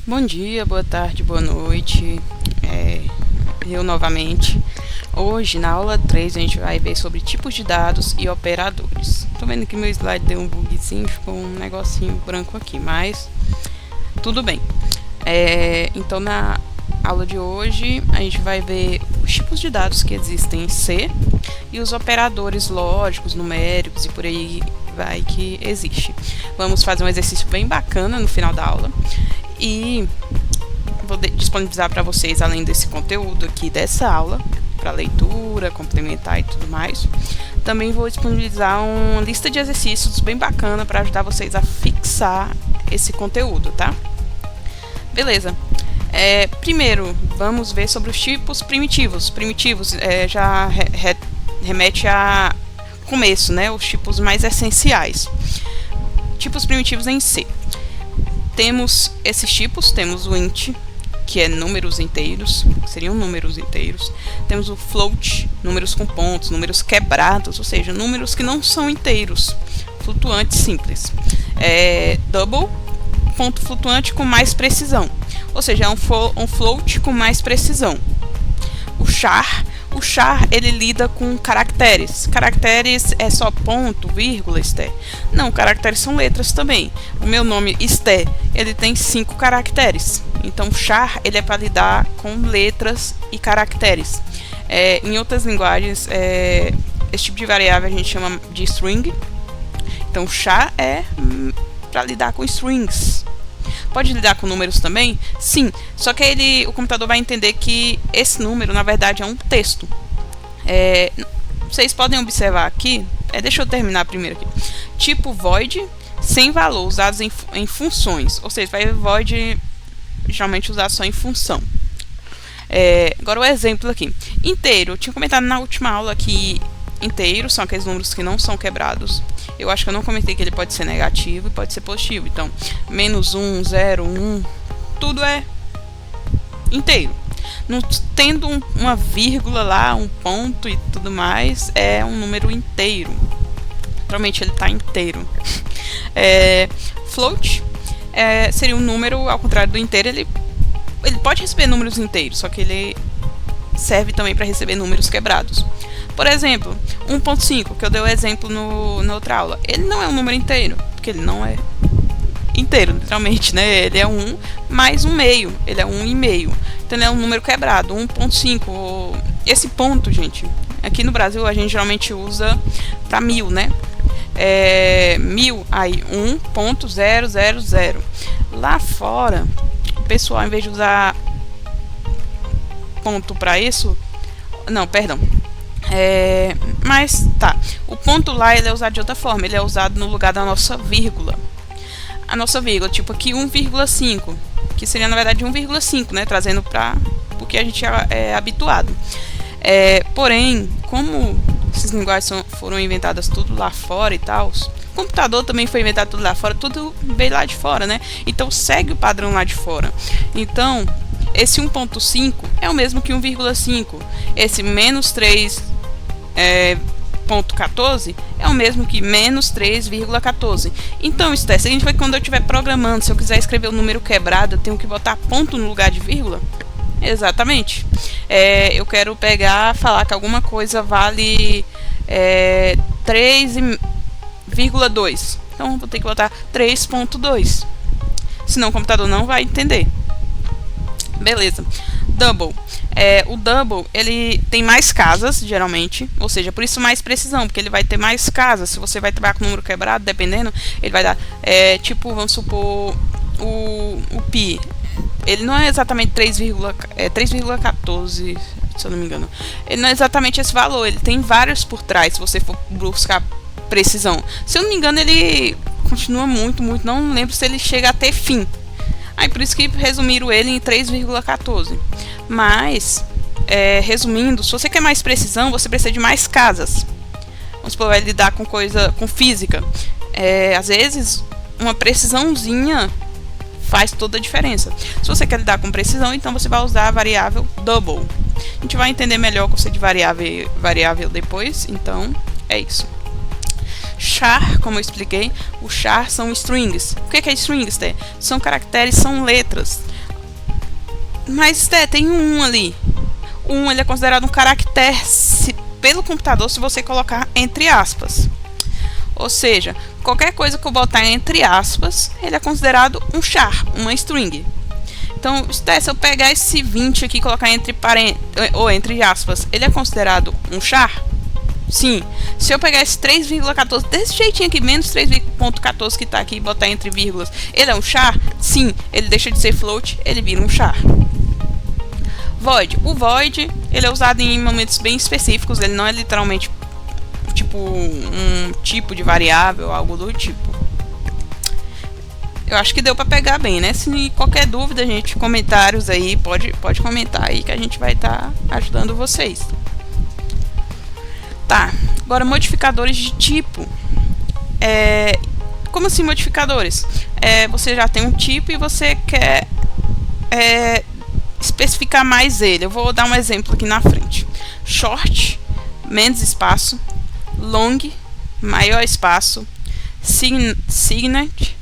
Bom dia, boa tarde, boa noite. Eu novamente. Hoje, na aula 3, a gente vai ver sobre tipos de dados e operadores. Tô vendo que meu slide deu um bugzinho, ficou um negocinho branco aqui, mas tudo bem. Então, na aula de hoje, a gente vai ver os tipos de dados que existem em C e os operadores lógicos, numéricos e por aí vai que existe. Vamos fazer um exercício bem bacana no final da aula. E vou disponibilizar para vocês, além desse conteúdo aqui dessa aula, para leitura, complementar e tudo mais, também vou disponibilizar uma lista de exercícios bem bacana para ajudar vocês a fixar esse conteúdo, tá? Beleza. Primeiro, vamos ver sobre os tipos primitivos. Primitivos já remete a começo, né? Os tipos mais essenciais. Tipos primitivos em C. Temos esses tipos, temos o int, que é números inteiros, seriam números inteiros. Temos o float, números com pontos, números quebrados, ou seja, números que não são inteiros, flutuantes simples. Double, ponto flutuante com mais precisão, ou seja, é um float com mais precisão. O char, ele lida com caracteres. Caracteres é só ponto, vírgula, Esté? Não, caracteres são letras também. O meu nome, Esté, ele tem 5 caracteres. Então, o char, ele é para lidar com letras e caracteres. Em outras linguagens, esse tipo de variável a gente chama de string. Então, o char é para lidar com strings. Pode lidar com números também? Sim, só que o computador vai entender que esse número, na verdade, é um texto. Vocês podem observar aqui, deixa eu terminar primeiro aqui. Tipo void, sem valor, usados em funções, ou seja, vai void geralmente usado só em função. Agora o exemplo aqui. Inteiro, eu tinha comentado na última aula que inteiros são aqueles números que não são quebrados. Eu acho que eu não comentei que ele pode ser negativo e pode ser positivo. Então, -1, 0, 1, tudo é inteiro. Não tendo uma vírgula lá, um ponto e tudo mais, é um número inteiro. Provavelmente ele está inteiro. Float seria um número, ao contrário do inteiro, ele pode receber números inteiros, só que ele serve também para receber números quebrados. Por exemplo, 1.5, que eu dei o exemplo na outra aula, ele não é um número inteiro, porque ele não é inteiro, literalmente, né? Ele é 1 mais 1 meio, ele é 1,5. Então ele é um número quebrado, 1.5. Esse ponto, gente, aqui no Brasil a gente geralmente usa para 1000, né? 1000, aí 1.000. Lá fora, o pessoal, em vez de usar ponto para isso, não, perdão. Mas tá, o ponto lá ele é usado de outra forma, ele é usado no lugar da nossa vírgula. A nossa vírgula, tipo aqui 1,5, que seria na verdade 1,5, né, trazendo para o que a gente é habituado. Porém, como essas linguagens foram inventadas tudo lá fora e tal, o computador também foi inventado tudo lá fora, tudo veio lá de fora, né? Então segue o padrão lá de fora. Então, esse 1.5 é o mesmo que 1,5. Esse -3,14 é o mesmo que -3,14. Então, isso é seguinte, quando eu estiver programando, se eu quiser escrever o número quebrado, eu tenho que botar ponto no lugar de vírgula? Exatamente. Eu quero falar que alguma coisa vale 3,2. Então, vou ter que botar 3.2. Senão o computador não vai entender. Beleza. Double. O double, ele tem mais casas, geralmente. Ou seja, por isso mais precisão, porque ele vai ter mais casas. Se você vai trabalhar com número quebrado, dependendo, ele vai dar... tipo, vamos supor, o pi. Ele não é exatamente 3,14, se eu não me engano. Ele não é exatamente esse valor. Ele tem vários por trás, se você for buscar precisão. Se eu não me engano, ele continua muito. Não lembro se ele chega a ter fim. Aí por isso que resumiram ele em 3,14. Mas, resumindo, se você quer mais precisão, você precisa de mais casas. Vamos supor, vai lidar com física. Às vezes, uma precisãozinha faz toda a diferença. Se você quer lidar com precisão, então você vai usar a variável double. A gente vai entender melhor o conceito de variável depois, então é isso. Char, como eu expliquei, o char são strings. O que é strings? São caracteres, são letras. Mas tem um 1 ali. O 1 ele é considerado um caractere pelo computador se você colocar entre aspas. Ou seja, qualquer coisa que eu botar entre aspas, ele é considerado um char, uma string. Então, se eu pegar esse 20 aqui e colocar entre aspas, ele é considerado um char? Sim. Se eu pegar esse 3,14 desse jeitinho aqui, menos 3,14 que está aqui, e botar entre vírgulas, ele é um char? Sim. Ele deixa de ser float, ele vira um char. Void. O void, ele é usado em momentos bem específicos, ele não é literalmente tipo um tipo de variável, algo do tipo. Eu acho que deu para pegar bem, né? Se qualquer dúvida, gente, comentários aí, pode comentar aí que a gente vai estar ajudando vocês. Tá, agora modificadores de tipo. Como assim modificadores? Você já tem um tipo e você quer especificar mais ele. Eu vou dar um exemplo aqui na frente. Short, menos espaço. Long, maior espaço. Signet,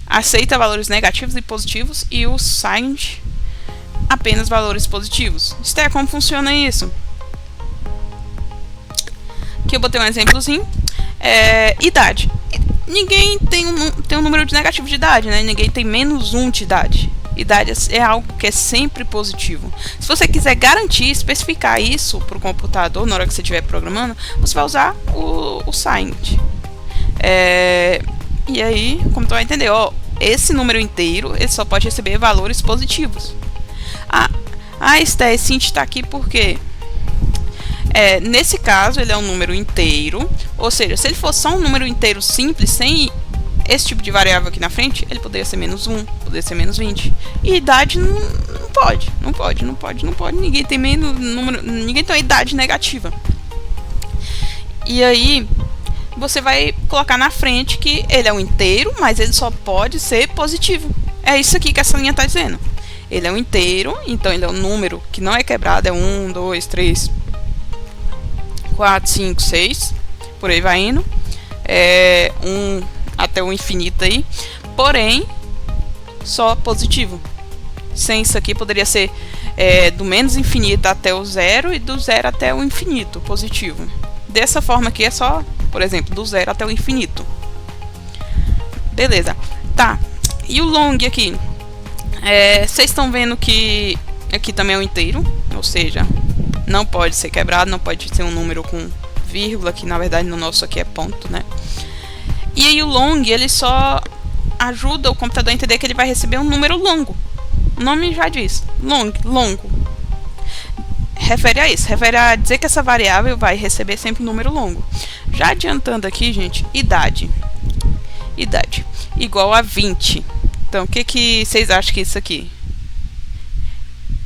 aceita valores negativos e positivos. E o signed, apenas valores positivos. Como funciona isso? Aqui eu botei um exemplozinho. Idade. Ninguém tem um número de negativo de idade, né? Ninguém tem menos 1 de idade. Idade é algo que é sempre positivo. Se você quiser garantir, especificar isso para o computador na hora que você estiver programando, você vai usar o signed. E aí, como tu vai entender, esse número inteiro ele só pode receber valores positivos. Esse int está aqui por quê? Nesse caso, ele é um número inteiro, ou seja, se ele fosse só um número inteiro simples, sem esse tipo de variável aqui na frente, ele poderia ser menos 1, poderia ser menos 20. E idade não pode. Ninguém tem ninguém tem uma idade negativa. E aí, você vai colocar na frente que ele é um inteiro, mas ele só pode ser positivo. É isso aqui que essa linha está dizendo. Ele é um inteiro, então ele é um número que não é quebrado, é 1, 2, 3... 4, 5, 6, por aí vai indo, 1 até o infinito aí, porém, só positivo. Sem isso aqui poderia ser do menos infinito até o zero e do zero até o infinito, positivo. Dessa forma aqui é só, por exemplo, do zero até o infinito. Beleza, tá, e o long aqui, vocês estão vendo que aqui também é um inteiro, ou seja, não pode ser quebrado, não pode ser um número com vírgula, que na verdade no nosso aqui é ponto, né? E aí o long, ele só ajuda o computador a entender que ele vai receber um número longo. O nome já diz, longo. Refere a isso, refere a dizer que essa variável vai receber sempre um número longo. Já adiantando aqui, gente, idade. Idade igual a 20. Então, o que vocês acham que é isso aqui?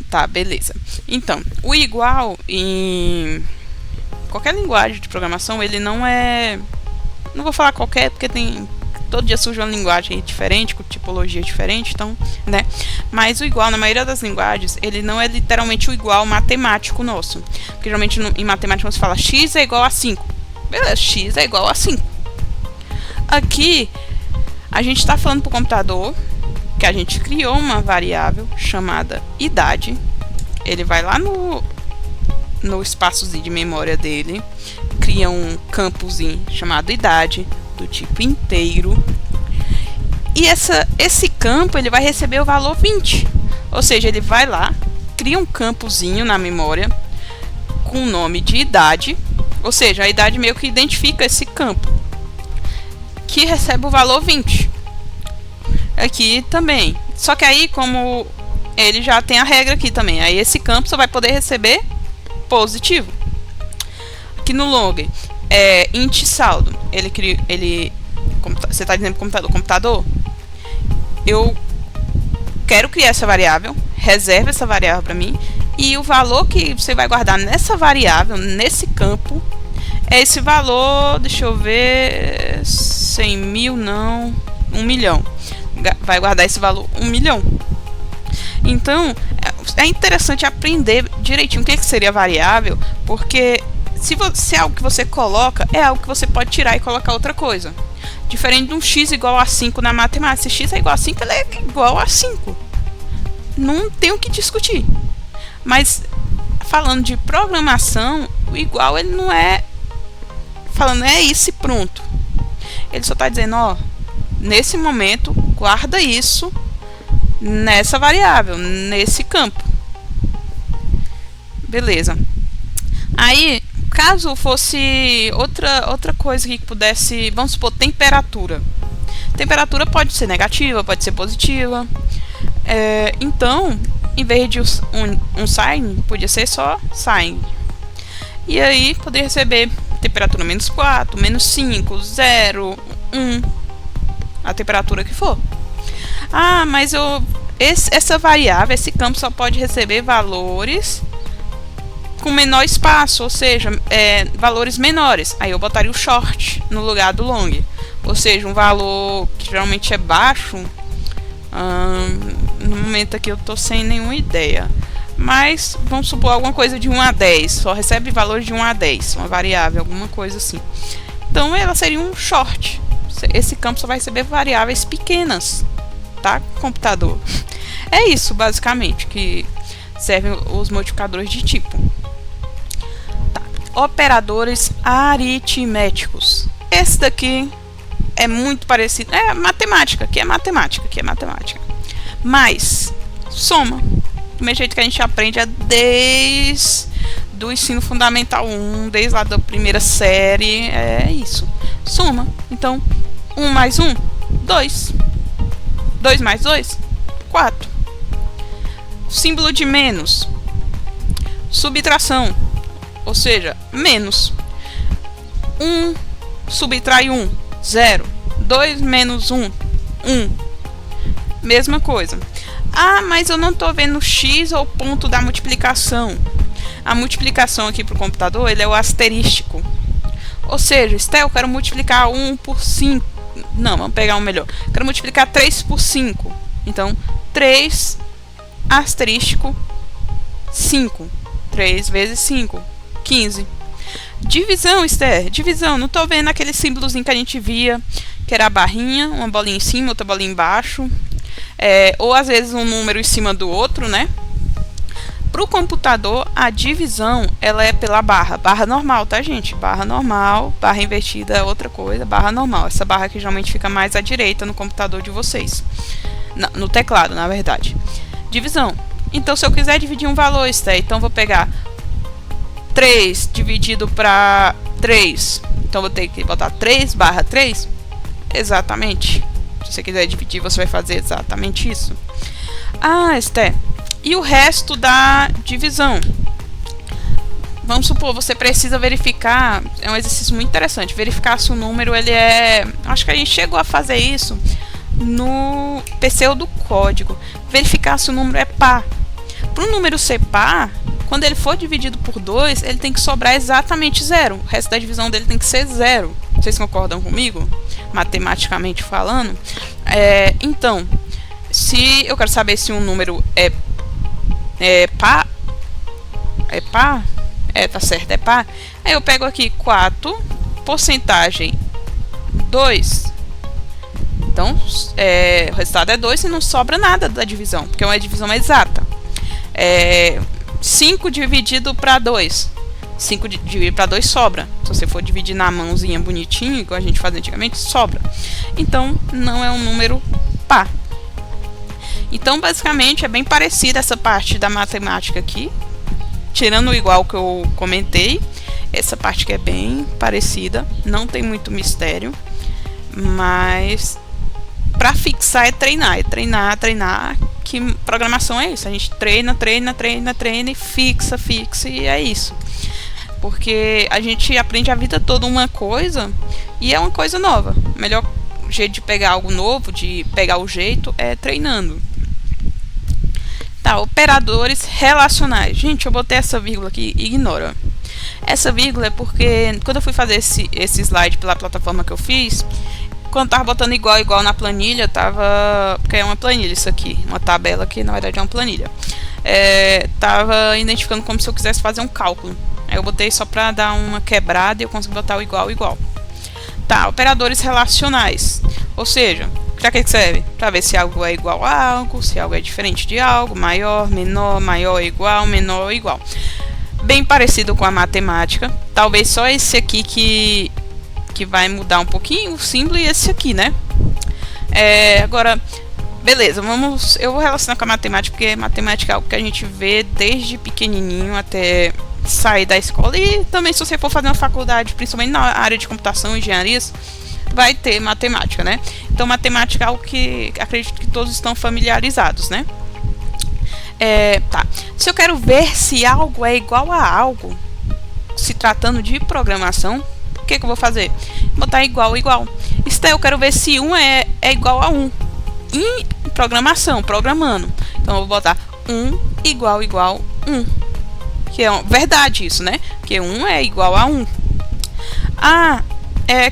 Tá, beleza. Então, o igual em qualquer linguagem de programação, ele não é... Não vou falar qualquer, porque todo dia surge uma linguagem diferente, com tipologia diferente, então, né? Mas o igual, na maioria das linguagens, ele não é literalmente o igual matemático nosso. Porque geralmente em matemática você fala x é igual a 5. Beleza, x é igual a 5. Aqui, a gente está falando para o computador que a gente criou uma variável chamada idade. Ele vai lá no espaçozinho de memória dele, cria um campozinho chamado idade, do tipo inteiro. E esse campo ele vai receber o valor 20. Ou seja, ele vai lá, cria um campozinho na memória com o nome de idade. Ou seja, a idade meio que identifica esse campo, que recebe o valor 20. Aqui também. Só que aí, como ele já tem a regra aqui também, aí esse campo só vai poder receber positivo. Aqui no long, int saldo. Você está dizendo para o computador, eu quero criar essa variável, reserva essa variável para mim, e o valor que você vai guardar nessa variável, nesse campo, é esse valor, deixa eu ver, 100 mil, não, 1 milhão. Vai guardar esse valor 1 milhão. Então, é interessante aprender direitinho o que seria variável, porque se é algo que você coloca, é algo que você pode tirar e colocar outra coisa. Diferente de um x igual a 5 na matemática. Se x é igual a 5, ele é igual a 5. não tem o que discutir. Mas falando de programação, o igual ele não é falando é isso e pronto. Ele só está dizendo, ó, nesse momento guarda isso nessa variável, nesse campo. Beleza. Aí, caso fosse outra coisa que pudesse, vamos supor, temperatura. Temperatura pode ser negativa, pode ser positiva. Então, em vez de um sign, podia ser só sign. E aí, poderia receber temperatura menos 4, menos 5, 0, 1. A temperatura que for. Ah, mas essa variável, esse campo só pode receber valores com menor espaço, ou seja, valores menores. Aí eu botaria o short no lugar do long. Ou seja, um valor que geralmente é baixo. No momento aqui eu tô sem nenhuma ideia. Mas vamos supor alguma coisa de 1 a 10. Só recebe valores de 1 a 10. Uma variável, alguma coisa assim. Então ela seria um short. Esse campo só vai receber variáveis pequenas. Tá? Computador. É isso basicamente que servem os modificadores de tipo. Tá. Operadores aritméticos. Esse daqui é muito parecido. É matemática, que é matemática, que é matemática. Mas soma. Do mesmo jeito que a gente aprende desde do ensino fundamental 1, desde lá da primeira série, é isso. Soma. Então, 1 mais 1, 2. 2 mais 2, 4. Símbolo de menos. Subtração. Ou seja, menos. 1 subtrai 1, 0. 2 menos 1, 1. Mesma coisa. Ah, mas eu não estou vendo x ou ponto da multiplicação. A multiplicação aqui para o computador, ele é o asterístico. Ou seja, Esté, eu quero multiplicar 1 por 5. Não, vamos pegar um melhor. Quero multiplicar 3 por 5. Então, 3 asterístico 5. 3 vezes 5, 15. Divisão, Esté. Divisão. Não estou vendo aquele símbolozinho que a gente via, que era a barrinha, uma bolinha em cima, outra bolinha embaixo. Ou às vezes um número em cima do outro, né? Para o computador, a divisão ela é pela barra. Barra normal, tá, gente? Barra normal, barra invertida é outra coisa, barra normal. Essa barra que geralmente fica mais à direita no computador de vocês. No teclado, na verdade. Divisão. Então, se eu quiser dividir um valor, então vou pegar 3 dividido para 3. Então, vou ter que botar 3 barra 3. Exatamente. Se você quiser dividir, você vai fazer exatamente isso. Ah, Esté. E o resto da divisão? Vamos supor, você precisa verificar, é um exercício muito interessante, verificar se o número ele é... Acho que a gente chegou a fazer isso no pseudocódigo. Verificar se o número é par. Para o número ser par, quando ele for dividido por 2, ele tem que sobrar exatamente 0. O resto da divisão dele tem que ser 0. Vocês concordam comigo? Matematicamente falando. Então, se eu quero saber se um número é par, tá certo, é par. Aí eu pego aqui 4, porcentagem 2. Então, o resultado é 2 e não sobra nada da divisão, porque é uma divisão exata. 5 dividido para 2. 5 dividido para 2 sobra. Se você for dividir na mãozinha bonitinho, igual a gente fazia antigamente, sobra. Então, não é um número par. Então, basicamente, é bem parecida essa parte da matemática aqui. Tirando o igual que eu comentei. Essa parte que é bem parecida. Não tem muito mistério. Mas, para fixar é treinar. É treinar, treinar. Que programação é isso? A gente treina e fixa e é isso. Porque a gente aprende a vida toda uma coisa e é uma coisa nova. O melhor jeito de pegar algo novo, de pegar o jeito, é treinando. Tá, operadores relacionais. Gente, eu botei essa vírgula aqui, ignora. Essa vírgula é porque quando eu fui fazer esse slide pela plataforma que eu fiz, quando eu tava botando igual na planilha, tava... Porque é uma planilha isso aqui, uma tabela que na verdade é uma planilha. Tava identificando como se eu quisesse fazer um cálculo. Aí eu botei só pra dar uma quebrada e eu consegui botar o igual. Tá, operadores relacionais. Ou seja, Para que serve? Para ver se algo é igual a algo, se algo é diferente de algo, maior, menor, maior, igual, menor, igual. Bem parecido com a matemática, talvez só esse aqui que vai mudar um pouquinho o símbolo e esse aqui, né? Agora, beleza, eu vou relacionar com a matemática, porque matemática é algo que a gente vê desde pequenininho até sair da escola, e também se você for fazer uma faculdade, principalmente na área de computação e engenharias, vai ter matemática, né? Então matemática é algo que acredito que todos estão familiarizados, né? Tá. Se eu quero ver se algo é igual a algo, se tratando de programação, o que eu vou fazer? Botar igual, igual. Isto eu quero ver se 1 é igual a 1. Em programação, programando. Então eu vou botar 1 igual 1. Que é verdade isso, né? Porque 1 é igual a 1.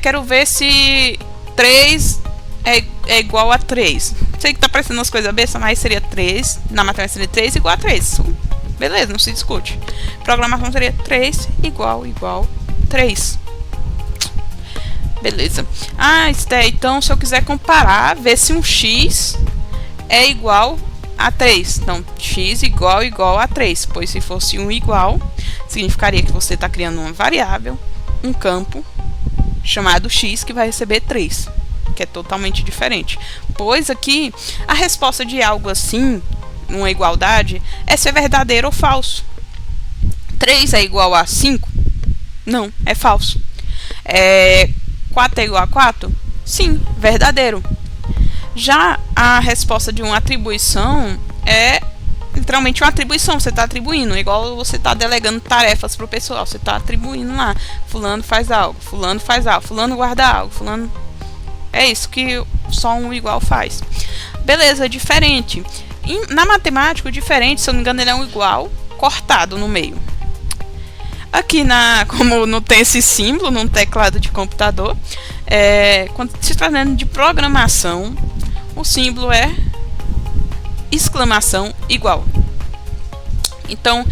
Quero ver se 3 é igual a 3. Sei que tá parecendo umas coisas bestas, mas seria 3. Na matemática seria 3 igual a 3. Beleza, não se discute. Programação seria 3 igual 3. Beleza. Então se eu quiser comparar, ver se um x é igual a 3. Então, x igual a 3. Pois se fosse um igual, significaria que você está criando uma variável, um campo, chamado x, que vai receber 3. Que é totalmente diferente. Pois aqui, a resposta de algo assim, numa igualdade, é se é verdadeiro ou falso. 3 é igual a 5? Não, é falso. 4 é igual a 4? Sim, verdadeiro. Já a resposta de uma atribuição é literalmente uma atribuição. Você está atribuindo, igual você está delegando tarefas para o pessoal. Você está atribuindo lá. Fulano faz algo, fulano faz algo, fulano guarda algo, fulano... É isso que só um igual faz. Beleza, diferente. Na matemática, o diferente, se eu não me engano, ele é um igual cortado no meio. Aqui, como não tem esse símbolo num teclado de computador, quando se tratando de programação, o símbolo é exclamação igual. Então,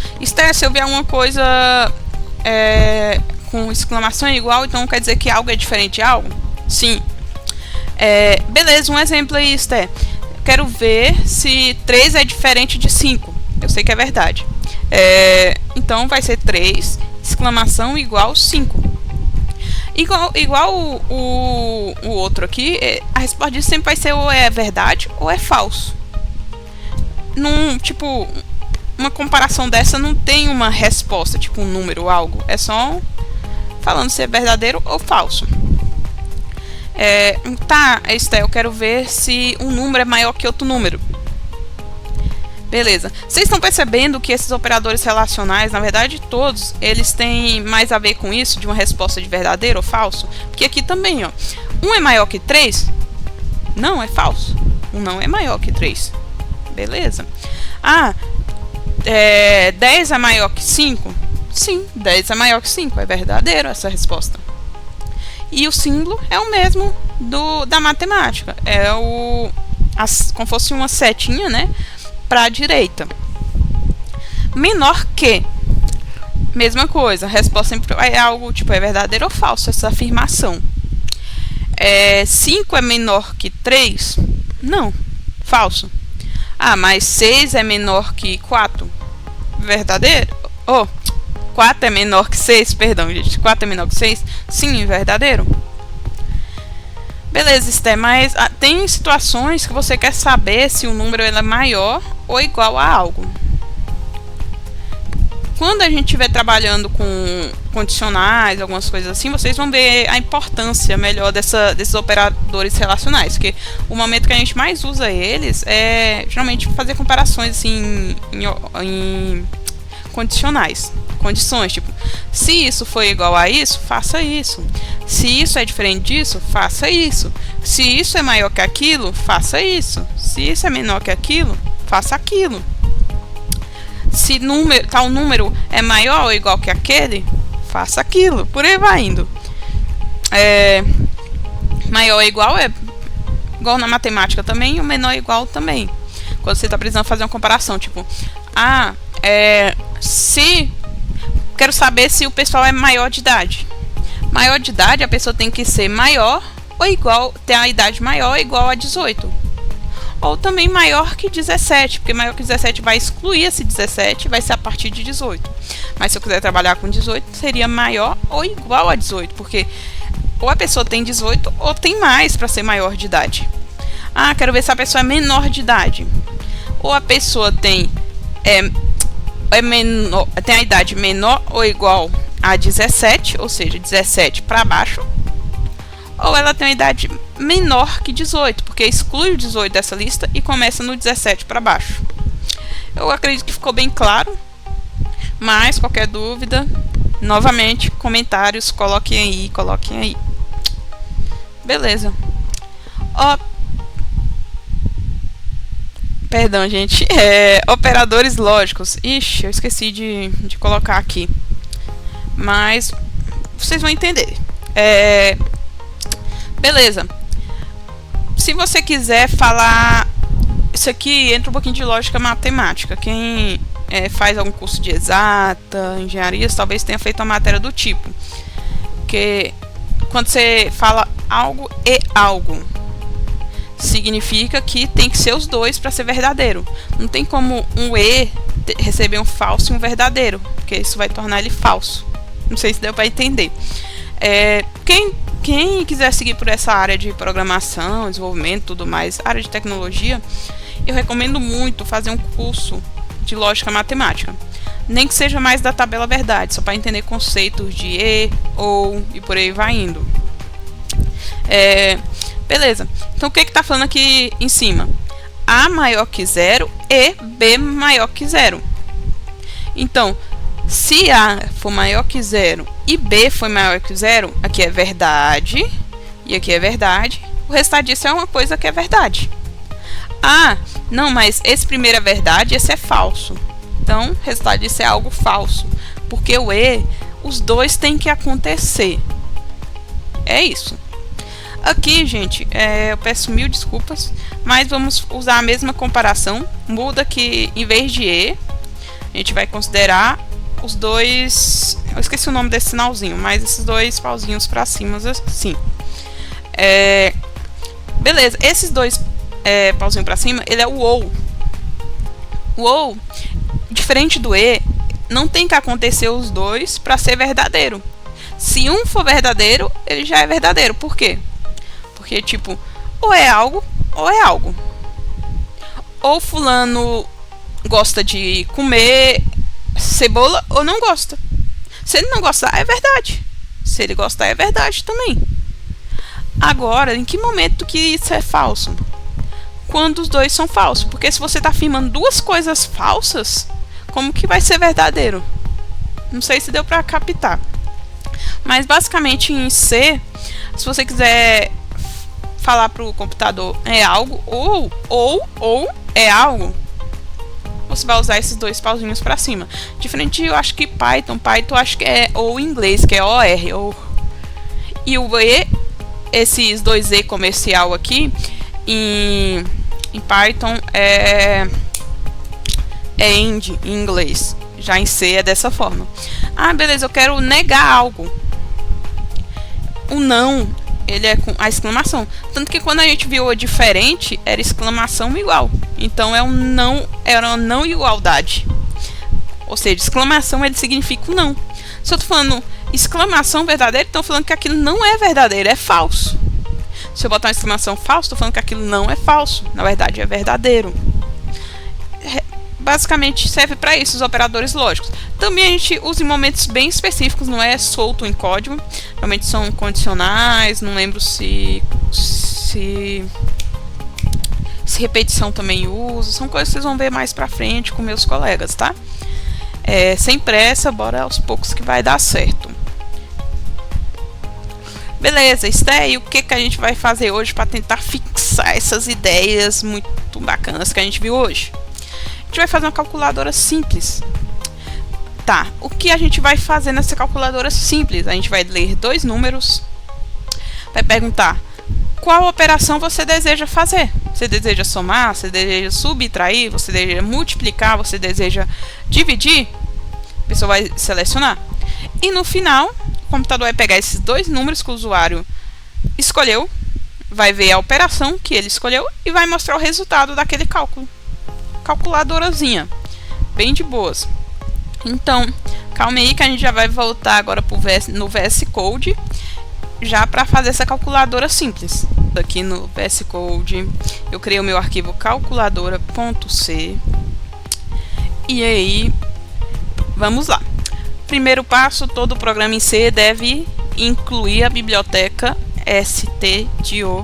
se eu ver alguma coisa com exclamação igual, então quer dizer que algo é diferente de algo? Sim. Beleza, um exemplo aí, quero ver se 3 é diferente de 5. Eu sei que é verdade. Então vai ser 3, exclamação igual 5. Igual o outro aqui, a resposta disso sempre vai ser ou é verdade ou é falso. Tipo, uma comparação dessa não tem uma resposta, tipo um número ou algo. É só falando se é verdadeiro ou falso. Eu quero ver se um número é maior que outro número. Beleza. Vocês estão percebendo que esses operadores relacionais, na verdade todos, eles têm mais a ver com isso, de uma resposta de verdadeiro ou falso? Porque aqui também, ó, 1 é maior que 3? Não, é falso. 1 não é maior que 3. Beleza. 10 é maior que 5? Sim, 10 é maior que 5. É verdadeiro essa resposta. E o símbolo é o mesmo da matemática. Como fosse uma setinha, né? Para a direita. Menor que. Mesma coisa. A resposta sempre é algo tipo, é verdadeiro ou falso essa afirmação. 5 é menor que 3? Não. Falso. Mas 6 é menor que 4? Verdadeiro? 4 é menor que 6, perdão, gente. 4 é menor que 6? Sim, verdadeiro. Beleza, mas tem situações que você quer saber se o número é maior ou igual a algo. Quando a gente estiver trabalhando com condicionais, algumas coisas assim, vocês vão ver a importância melhor desses operadores relacionais. Porque o momento que a gente mais usa eles é geralmente fazer comparações assim, em condicionais. Condições, tipo, se isso for igual a isso, faça isso. Se isso é diferente disso, faça isso. Se isso é maior que aquilo, faça isso. Se isso é menor que aquilo, faça aquilo. Se tal número é maior ou igual que aquele, faça aquilo. Por aí vai indo. Maior ou igual é igual na matemática também, e o menor é igual também. Quando você está precisando fazer uma comparação, tipo, quero saber se o pessoal é maior de idade. Maior de idade, a pessoa tem que ser maior ou igual, tem a idade maior ou igual a 18. Ou também maior que 17, porque maior que 17 vai excluir esse 17, vai ser a partir de 18. Mas se eu quiser trabalhar com 18, seria maior ou igual a 18, porque ou a pessoa tem 18 ou tem mais para ser maior de idade. Ah, quero ver se a pessoa é menor de idade. Ou a pessoa tem tem a idade menor ou igual a 17, ou seja, 17 para baixo. Ou ela tem uma idade menor que 18, porque exclui o 18 dessa lista e começa no 17 para baixo. Eu acredito que ficou bem claro, mas qualquer dúvida, novamente, comentários, coloquem aí. Beleza. Perdão, gente. Operadores lógicos. Ixi, eu esqueci de colocar aqui. Mas vocês vão entender. Beleza. Se você quiser falar... Isso aqui entra um pouquinho de lógica matemática. Quem faz algum curso de exata, engenharias, talvez tenha feito uma matéria do tipo. Porque quando você fala algo e algo, significa que tem que ser os dois para ser verdadeiro. Não tem como um e receber um falso e um verdadeiro, porque isso vai tornar ele falso. Não sei se deu para entender. Quem quiser seguir por essa área de programação, desenvolvimento, tudo mais, área de tecnologia, eu recomendo muito fazer um curso de lógica matemática. Nem que seja mais da tabela verdade, só para entender conceitos de e, ou e por aí vai indo. Beleza. Então o que está falando aqui em cima? A maior que 0 e B maior que 0. Então, se A for maior que 0 e B for maior que 0, aqui é verdade e aqui é verdade. O restante disso é uma coisa que é verdade. Ah, não, mas esse primeiro é verdade e esse é falso. Então, o resultado disso é algo falso. Porque o E, os dois têm que acontecer. É isso. Aqui, gente, eu peço mil desculpas, mas vamos usar a mesma comparação. Muda que, em vez de E, a gente vai considerar os dois... Eu esqueci o nome desse sinalzinho, mas esses dois pauzinhos para cima, assim. Beleza, esses dois pauzinhos para cima, ele é o OU. O OU, diferente do E, não tem que acontecer os dois para ser verdadeiro. Se um for verdadeiro, ele já é verdadeiro. Por quê? Porque, tipo, ou é algo, ou é algo. Ou fulano gosta de comer cebola ou não gosta. Se ele não gostar, é verdade. Se ele gostar, é verdade também. Agora, em que momento que isso é falso? Quando os dois são falsos. Porque se você está afirmando duas coisas falsas, como que vai ser verdadeiro? Não sei se deu para captar. Mas basicamente em C, se você quiser falar para o computador é algo ou é algo, você vai usar esses dois pauzinhos para cima. Diferente, eu acho que Python acho que é ou em inglês, que é OR. Ou... E o E, esses dois E comercial aqui, em Python é end em inglês. Já em C é dessa forma. Ah, beleza, eu quero negar algo. O não, ele é com a exclamação. Tanto que quando a gente viu a diferente, era exclamação igual. Então é um não, era uma não igualdade. Ou seja, exclamação ele significa o não. Se eu tô falando exclamação verdadeira, então falando que aquilo não é verdadeiro, é falso. Se eu botar uma exclamação falsa, estou falando que aquilo não é falso. Na verdade, é verdadeiro. Basicamente serve para isso os operadores lógicos. Também a gente usa em momentos bem específicos, não é solto em código. Realmente são condicionais, não lembro se repetição também usa. São coisas que vocês vão ver mais pra frente com meus colegas, tá? Sem pressa, bora aos poucos que vai dar certo. Beleza, Esté, e o que a gente vai fazer hoje para tentar fixar essas ideias muito bacanas que a gente viu hoje? A gente vai fazer uma calculadora simples. Tá, o que a gente vai fazer nessa calculadora simples? A gente vai ler dois números, vai perguntar qual operação você deseja fazer. Você deseja somar, você deseja subtrair, você deseja multiplicar, você deseja dividir? A pessoa vai selecionar. E no final, o computador vai pegar esses dois números que o usuário escolheu vai ver a operação que ele escolheu e vai mostrar o resultado daquele cálculo. Calculadorazinha, bem de boas. Então, calma aí que a gente já vai voltar agora no VS Code, já para fazer essa calculadora simples. Aqui no VS Code, eu criei o meu arquivo calculadora.c. E aí, vamos lá. Primeiro passo, todo programa em C deve incluir a biblioteca stdio.h.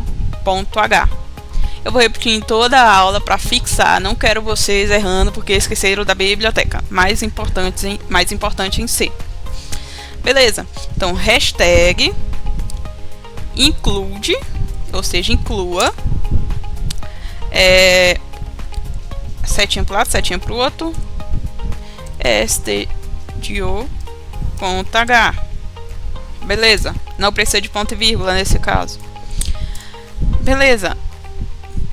Eu vou repetir em toda a aula para fixar, não quero vocês errando porque esqueceram da biblioteca mais importante em C. Beleza, então hashtag include, ou seja, inclua, setinha para o lado, setinha para o outro, stdio.h. Beleza, não precisa de ponto e vírgula nesse caso. Beleza,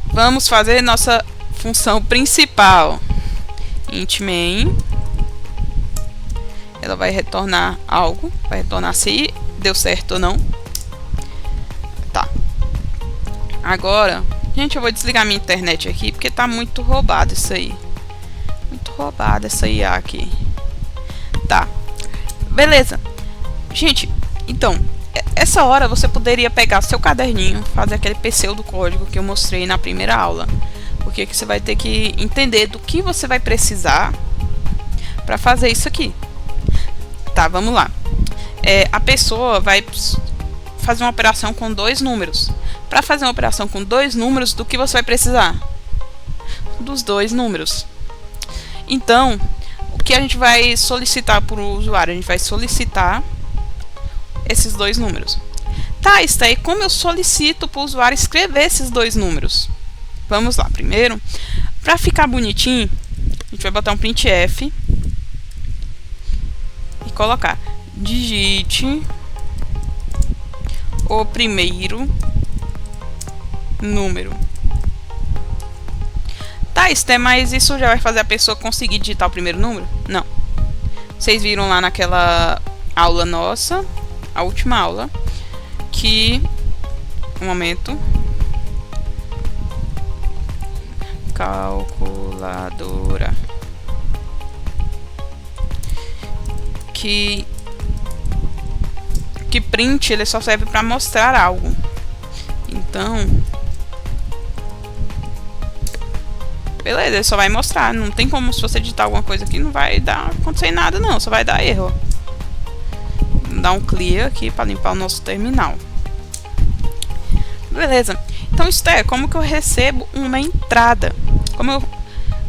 vamos fazer nossa função principal. Int main, ela vai retornar algo, vai retornar se deu certo ou não. Tá. Agora, gente, eu vou desligar minha internet aqui porque tá muito roubado isso aí. Muito roubado essa IA aqui. Tá. Beleza. Gente, então, essa hora você poderia pegar seu caderninho, fazer aquele pseudo código que eu mostrei na primeira aula. Porque aqui você vai ter que entender do que você vai precisar para fazer isso aqui. Tá, vamos lá. A pessoa vai fazer uma operação com 2 números. Para fazer uma operação com 2 números, do que você vai precisar? Dos 2 números. Então, o que a gente vai solicitar para o usuário? A gente vai solicitar esses 2 números. Tá, está aí como eu solicito para o usuário escrever esses 2 números. Vamos lá, primeiro, para ficar bonitinho, a gente vai botar um printf e colocar digite o primeiro número. Tá, mas isso já vai fazer a pessoa conseguir digitar o primeiro número? Não. Vocês viram lá naquela aula nossa, a última aula, que um momento, calculadora, que print ele só serve para mostrar algo. Então, beleza, ele só vai mostrar. Não tem como, se você digitar alguma coisa aqui, não vai acontecer nada não, só vai dar erro. Vou dar um clear aqui para limpar o nosso terminal. Beleza, então isso é como que eu recebo uma entrada, como eu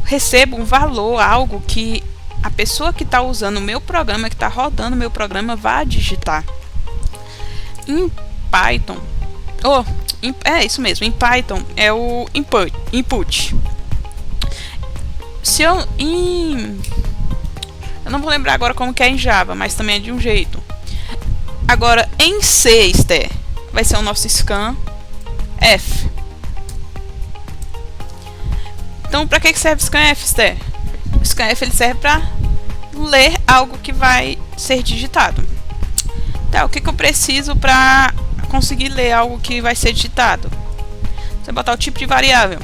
recebo um valor, algo que a pessoa que está usando o meu programa, que está rodando o meu programa, vai digitar. Em Python, isso mesmo, em Python é o input. Eu não vou lembrar agora como que é em Java, mas também é de um jeito. Agora em C, vai ser o nosso scanf. Então, para que serve o scanf, O scanf ele serve para ler algo que vai ser digitado. Tá, o que eu preciso para conseguir ler algo que vai ser digitado? Você botar o tipo de variável.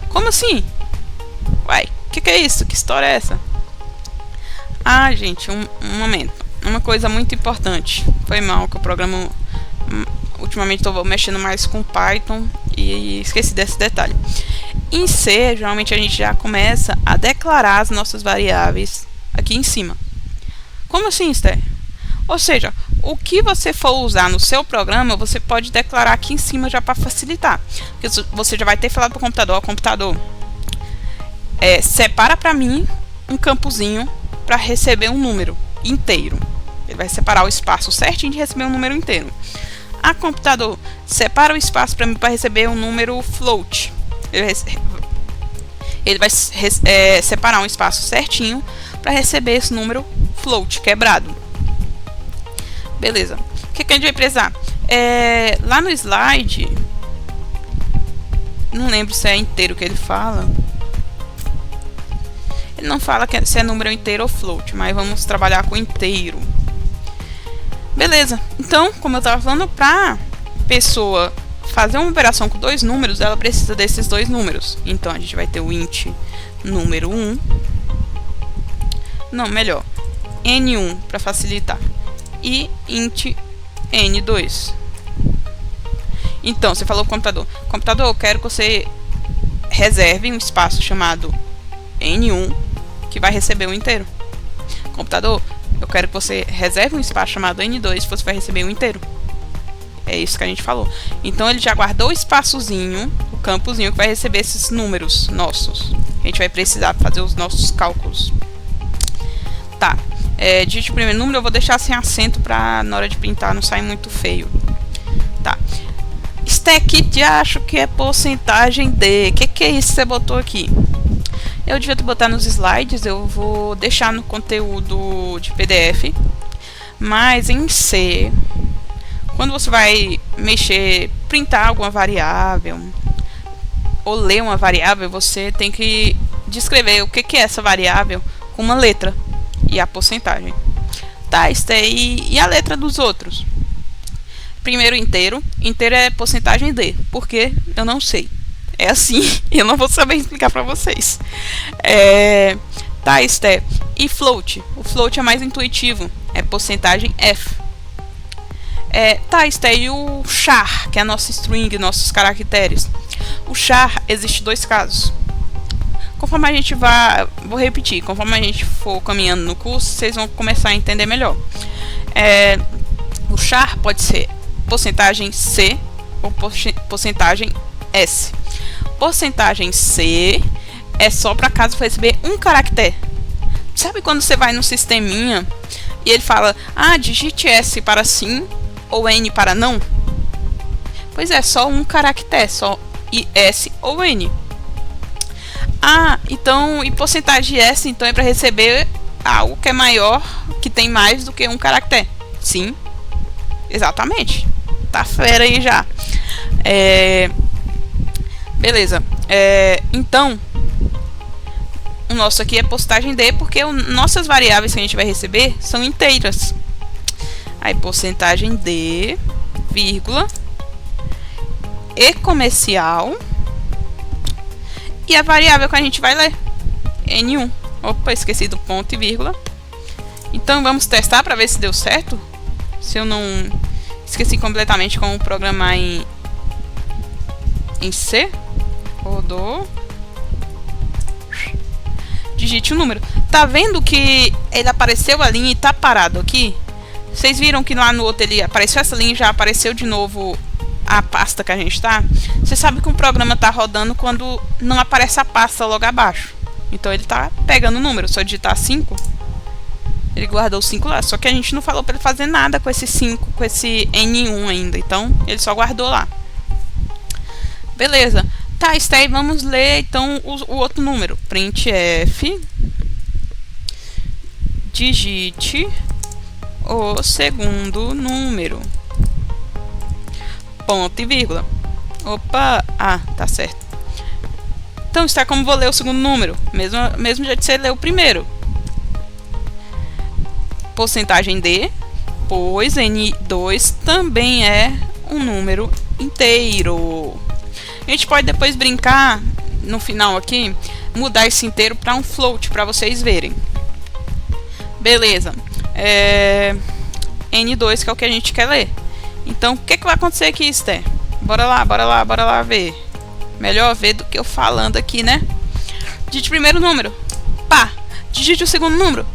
Como assim? Uai, o que é isso? Que história é essa? Ah, gente, um momento. Uma coisa muito importante. Foi mal que o programa... Ultimamente estou mexendo mais com Python e esqueci desse detalhe. Em C, geralmente a gente já começa a declarar as nossas variáveis aqui em cima. Como assim, Esther? Ou seja, o que você for usar no seu programa, você pode declarar aqui em cima já para facilitar. Porque você já vai ter falado para o computador, separa para mim um campozinho para receber um número inteiro. Ele vai separar o espaço certinho de receber um número inteiro. Computador, separa o espaço para mim para receber um número float. Ele vai separar um espaço certinho para receber esse número float quebrado. Beleza. O que a gente vai precisar? Lá no slide, não lembro se é inteiro que ele fala. Ele não fala se é número inteiro ou float, mas vamos trabalhar com inteiro. Beleza. Então, como eu estava falando, para pessoa fazer uma operação com dois números, ela precisa desses dois números. Então a gente vai ter o int número 1. Não, melhor, n1 para facilitar. E int n2. Então, você falou pro computador: computador, eu quero que você reserve um espaço chamado n1 que vai receber o inteiro. Computador, eu quero que você reserve um espaço chamado n2 que você vai receber o inteiro. É isso que a gente falou. Então ele já guardou o espaçozinho, o campozinho que vai receber esses números nossos. A gente vai precisar fazer os nossos cálculos. Tá. Digite o primeiro número, eu vou deixar sem acento pra na hora de printar não sair muito feio. Tá. Stack, acho que é porcentagem D. Que é isso que você botou aqui? Eu devia botar nos slides, eu vou deixar no conteúdo de PDF. Mas em C, quando você vai mexer, printar alguma variável ou ler uma variável, você tem que descrever o que é essa variável com uma letra e a porcentagem. Tá, e a letra dos outros? Primeiro inteiro. Inteiro é porcentagem D. Por quê? Eu não sei. É assim, eu não vou saber explicar pra vocês. Tá, e float. O float é mais intuitivo. É porcentagem F. Tá, e o char, que é a nossa string, nossos caracteres. O char, existe dois casos. Conforme a gente vou repetir, conforme a gente for caminhando no curso, vocês vão começar a entender melhor. O char pode ser porcentagem C ou porcentagem S. Porcentagem C é só para caso for receber um caractere. Sabe quando você vai no sisteminha e ele fala: digite S para sim ou N para não? Pois é, só um caractere, só S ou N. Então, e porcentagem S então é para receber algo que é maior, que tem mais do que um caractere. Sim, exatamente. Tá fera aí já. Beleza. Então, o nosso aqui é porcentagem D, porque nossas variáveis que a gente vai receber são inteiras. Aí, porcentagem D, vírgula, e comercial, e a variável que a gente vai ler, N1. Opa, esqueci do ponto e vírgula. Então, vamos testar para ver se deu certo. Se eu não esqueci completamente como programar em C. Rodou. Digite o número. Tá vendo que ele apareceu a linha e tá parado aqui? Vocês viram que lá no outro ele apareceu essa linha e já apareceu de novo a pasta que a gente tá? Você sabe que o programa tá rodando quando não aparece a pasta logo abaixo. Então ele tá pegando o número. Só digitar 5. Ele guardou o 5 lá. Só que a gente não falou pra ele fazer nada com esse 5, com esse N1 ainda. Então ele só guardou lá. Beleza. Tá, Stay, vamos ler então o outro número. Printf, digite o segundo número. Ponto e vírgula. Opa, tá certo. Então está como vou ler o segundo número, mesmo jeito que você leu o primeiro. Porcentagem D, pois N2 também é um número inteiro. A gente pode depois brincar no final aqui, mudar esse inteiro para um float para vocês verem. Beleza. N2 que é o que a gente quer ler. Então, o que vai acontecer aqui, Esther? Bora lá ver. Melhor ver do que eu falando aqui, né? Digite o primeiro número. Pá. Digite o segundo número.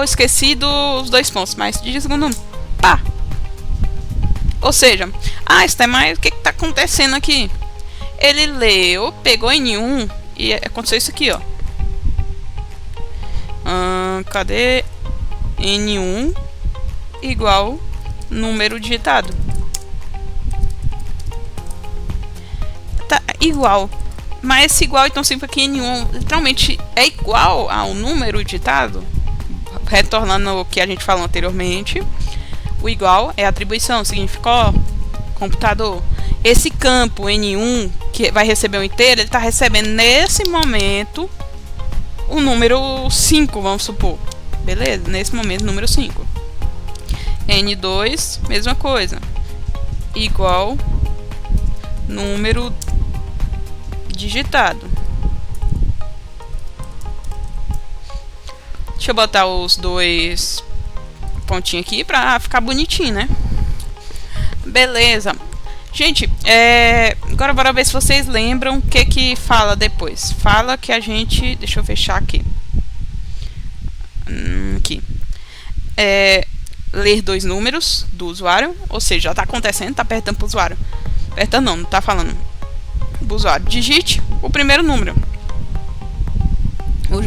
Esqueci dos dois pontos, mas digite o segundo número. Pá. Ou seja, Esther, mas o que tá acontecendo aqui? Ele leu, pegou N1 e aconteceu isso aqui, ó. Cadê? N1 igual número digitado. Tá igual. Mas esse igual, então, significa que N1 literalmente é igual ao número digitado. Retornando o que a gente falou anteriormente. O igual é atribuição. Significa, computador, esse campo N1 que vai receber o inteiro, ele está recebendo nesse momento o número 5, vamos supor. Beleza? Nesse momento, número 5. N2, mesma coisa. Igual número digitado. Deixa eu botar os dois pontinhos aqui pra ficar bonitinho, né? Beleza. Gente, agora bora ver se vocês lembram o que fala depois. Fala que a gente... Deixa eu fechar aqui. Aqui. Ler dois números do usuário. Ou seja, já tá acontecendo, tá apertando pro usuário. Apertando não tá falando. O usuário digite o primeiro número.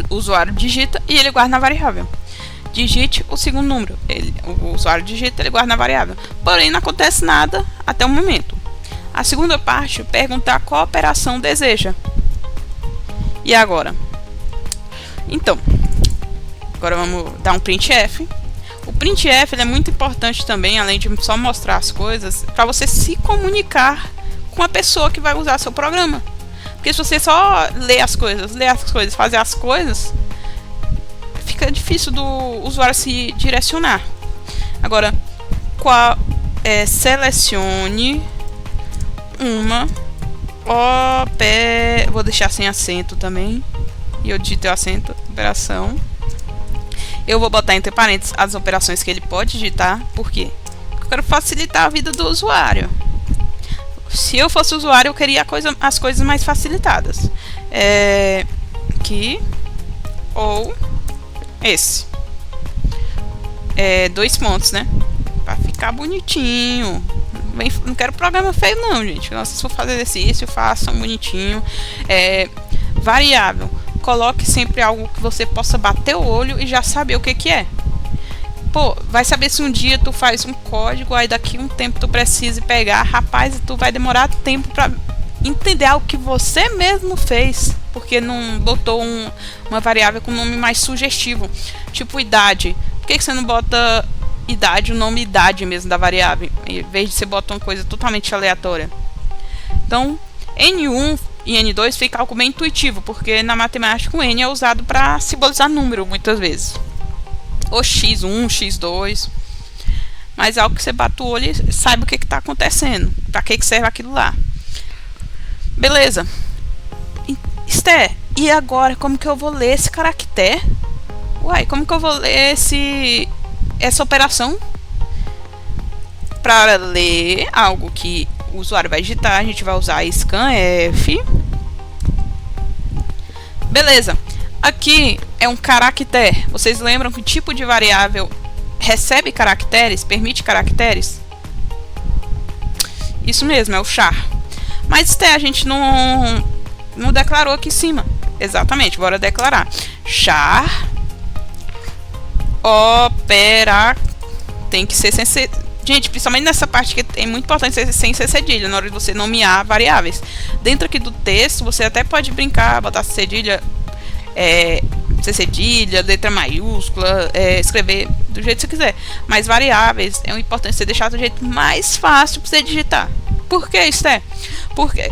O usuário digita e ele guarda na variável. Digite o segundo número. O usuário digita, ele guarda na variável. Porém, não acontece nada até o momento. A segunda parte, perguntar qual operação deseja. E agora? Então, agora vamos dar um printf. O printf ele é muito importante também, além de só mostrar as coisas, para você se comunicar com a pessoa que vai usar seu programa. Porque se você só ler as coisas, fazer as coisas, fica difícil do usuário se direcionar. Agora, selecione uma vou deixar sem acento também. E eu digitei o acento, operação. Eu vou botar entre parênteses as operações que ele pode digitar. Por quê? Porque eu quero facilitar a vida do usuário. Se eu fosse usuário, eu queria as coisas mais facilitadas. Aqui. Ou esse. Dois pontos, né? Pra ficar bonitinho. Não quero programa feio não, gente. Nossa, se for fazer exercício, façam bonitinho. Variável. Coloque sempre algo que você possa bater o olho e já saber o que é. Pô, vai saber se um dia tu faz um código, aí daqui um tempo tu precisa pegar, rapaz, e tu vai demorar tempo pra entender algo que você mesmo fez, porque não botou uma variável com nome mais sugestivo, tipo idade. Por que você não bota idade, o nome idade mesmo da variável, em vez de você botar uma coisa totalmente aleatória? Então, N1 e N2 fica algo bem intuitivo, porque na matemática o N é usado para simbolizar número muitas vezes. Ou X1, X2. Mas é algo que você bate o olho e saiba o que está acontecendo. Para que serve aquilo lá. Beleza. Esté, e agora como que eu vou ler esse caractere? Uai, como que eu vou ler essa operação? Para ler algo que o usuário vai digitar, a gente vai usar scanf. Beleza. Aqui é um caractere. Vocês lembram que o tipo de variável recebe caracteres, permite caracteres? Isso mesmo, é o char. Mas a gente não declarou aqui em cima. Exatamente, bora declarar. Char opera tem que ser sem ser... Gente, principalmente nessa parte que é muito importante ser sem ser cedilha, na hora de você nomear variáveis. Dentro aqui do texto, você até pode brincar, botar cedilha... ser cedilha, letra maiúscula, escrever do jeito que você quiser. Mas variáveis é importante você deixar do jeito mais fácil para você digitar. Por que isso Porque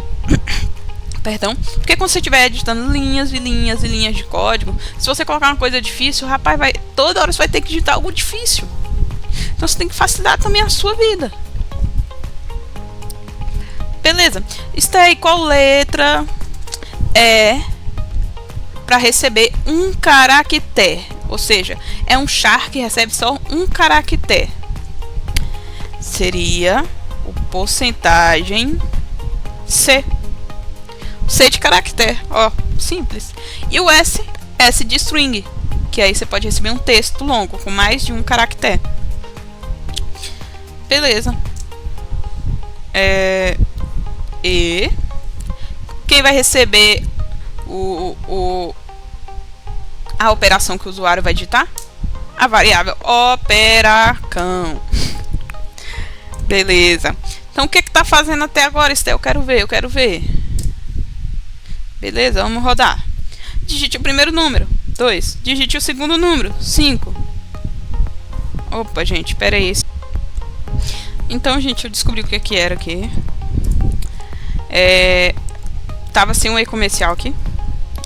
perdão, porque quando você estiver editando linhas e linhas e linhas de código, se você colocar uma coisa difícil, rapaz, toda hora você vai ter que digitar algo difícil. Então você tem que facilitar também a sua vida. Beleza. Qual letra para receber um caractere? Ou seja, é um char que recebe só um caractere. Seria o porcentagem C. C de caractere, ó, simples. E o S de string, que aí você pode receber um texto longo com mais de um caractere. Beleza. E quem vai receber a operação que o usuário vai digitar? A variável operacão. Beleza. Então o que tá fazendo até agora, Esté? Eu quero ver. Beleza, vamos rodar. Digite o primeiro número, 2. Digite o segundo número, 5. Opa, gente, pera aí. Então, gente, eu descobri o que era aqui. Tava sem um e comercial aqui.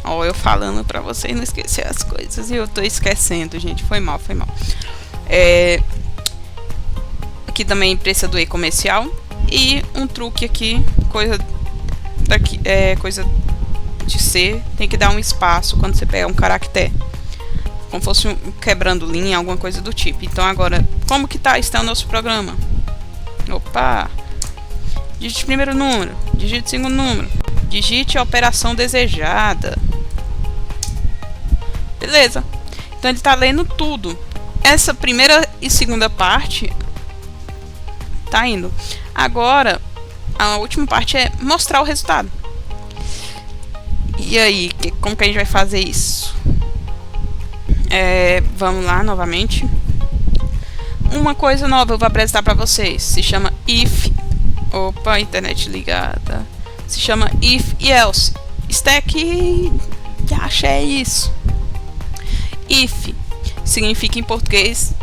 Ó, eu falando pra vocês não esquecer as coisas. E eu tô esquecendo, gente. Foi mal. Aqui também precisa do e comercial. E um truque aqui, coisa daqui, coisa de C, tem que dar um espaço quando você pega um caractere. Como fosse quebrando linha, alguma coisa do tipo. Então agora, como que está o nosso programa? Opa! Digite o primeiro número, digite o segundo número, digite a operação desejada. Beleza. Então ele está lendo tudo. Essa primeira e segunda parte tá indo. Agora, a última parte é mostrar o resultado. E aí, como que a gente vai fazer isso? Vamos lá novamente. Uma coisa nova eu vou apresentar para vocês. Se chama if. Opa, internet ligada. Se chama if e else. Stack. Achei isso. If significa em português.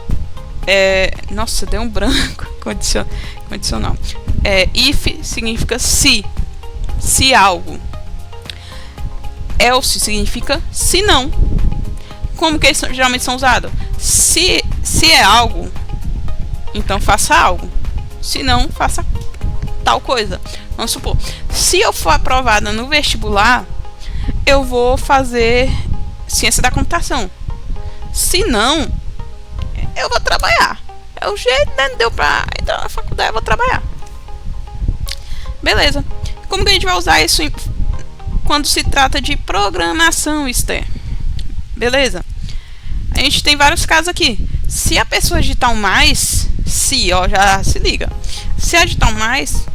Nossa, deu um branco. Condicional. If significa se. Se algo. Else significa se não. Como que eles geralmente são usados? Se é algo, então faça algo. Se não, faça tal coisa. Vamos supor, se eu for aprovada no vestibular, eu vou fazer ciência da computação. Se não, eu vou trabalhar. É o jeito, né? Deu pra entrar na faculdade, eu vou trabalhar. Beleza. Como que a gente vai usar isso quando se trata de programação, Esther? Beleza? A gente tem vários casos aqui. Se a pessoa digitar um mais, já se liga. Se ela digitar um mais,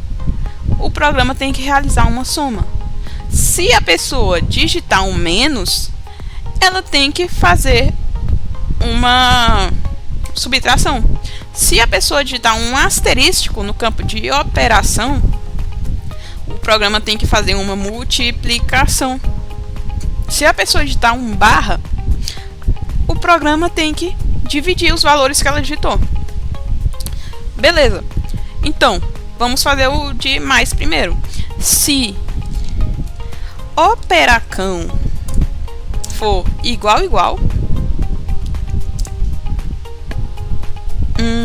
o programa tem que realizar uma soma. Se a pessoa digitar um menos, ela tem que fazer uma subtração. Se a pessoa digitar um asterístico no campo de operação, o programa tem que fazer uma multiplicação. Se a pessoa digitar um barra, o programa tem que dividir os valores que ela digitou. Beleza. Então, vamos fazer o de mais primeiro. Se operacão for igual,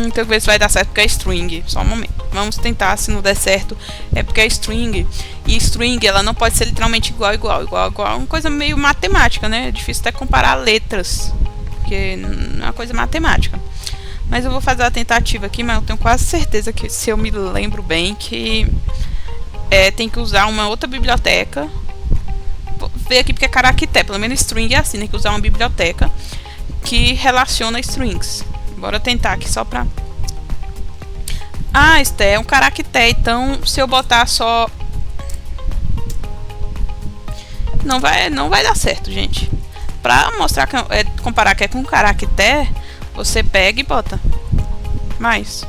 então ver se vai dar certo porque é string. Só um momento. Vamos tentar, se não der certo, é porque é string. E string, ela não pode ser literalmente igual. Uma coisa meio matemática, né? É difícil até comparar letras, porque não é uma coisa matemática. Mas eu vou fazer a tentativa aqui, mas eu tenho quase certeza que, se eu me lembro bem, que tem que usar uma outra biblioteca. Vou ver aqui porque é caractere, pelo menos string é assim, tem que usar uma biblioteca que relaciona strings. Bora tentar aqui só pra... Esther, é um caractere, então se eu botar só... Não vai dar certo, gente. Pra mostrar que comparar que é com caractere, você pega e bota mais.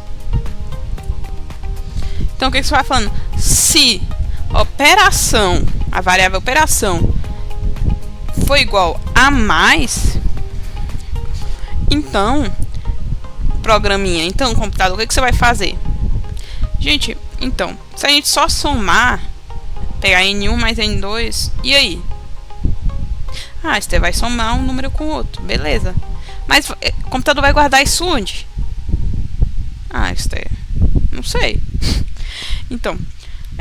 Então o que você vai falando? Se operação, a variável operação, for igual a mais, então, programinha, então computador, o que você vai fazer? Gente, então, se a gente só somar, pegar N1 mais N2, e aí? Você vai somar um número com outro, beleza. Mas o computador vai guardar isso onde? Não sei. Então,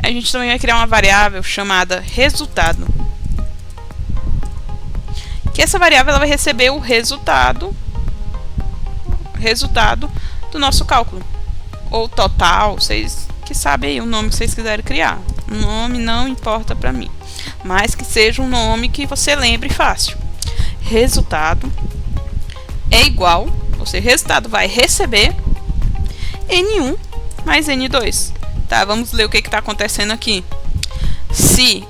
a gente também vai criar uma variável chamada resultado. Que essa variável ela vai receber o resultado do nosso cálculo. Ou total, vocês que sabem aí o nome que vocês quiserem criar. O nome não importa pra mim. Mas que seja um nome que você lembre fácil. Resultado é igual, ou seja, resultado vai receber N1 mais N2. Tá, vamos ler o que está acontecendo aqui. Se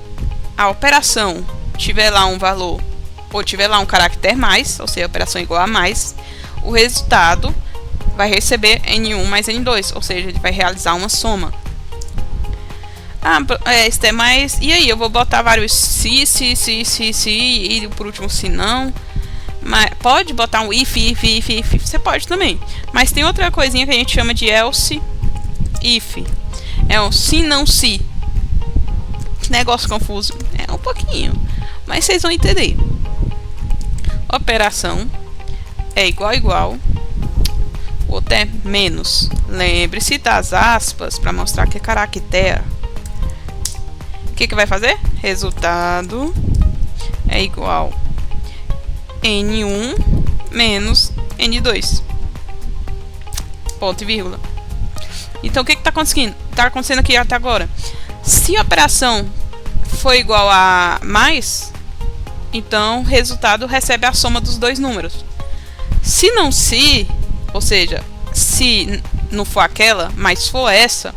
a operação tiver lá um valor, ou tiver lá um caractere mais, ou seja, a operação igual a mais, o resultado vai receber N1 mais N2, ou seja, ele vai realizar uma soma. Este é mais... E aí, eu vou botar vários se, e por último se não. Mas pode botar um if, você pode também. Mas tem outra coisinha que a gente chama de else if. É um se não se. Que negócio confuso. É um pouquinho, mas vocês vão entender. Operação é igual. O outro é menos. Lembre-se das aspas para mostrar que é caractere. que vai fazer? Resultado é igual N1 menos N2. Ponto e vírgula. Então, o que está acontecendo? Tá acontecendo aqui até agora. Se a operação for igual a mais, então o resultado recebe a soma dos dois números. Se não se, ou seja, se não for aquela, mas for essa,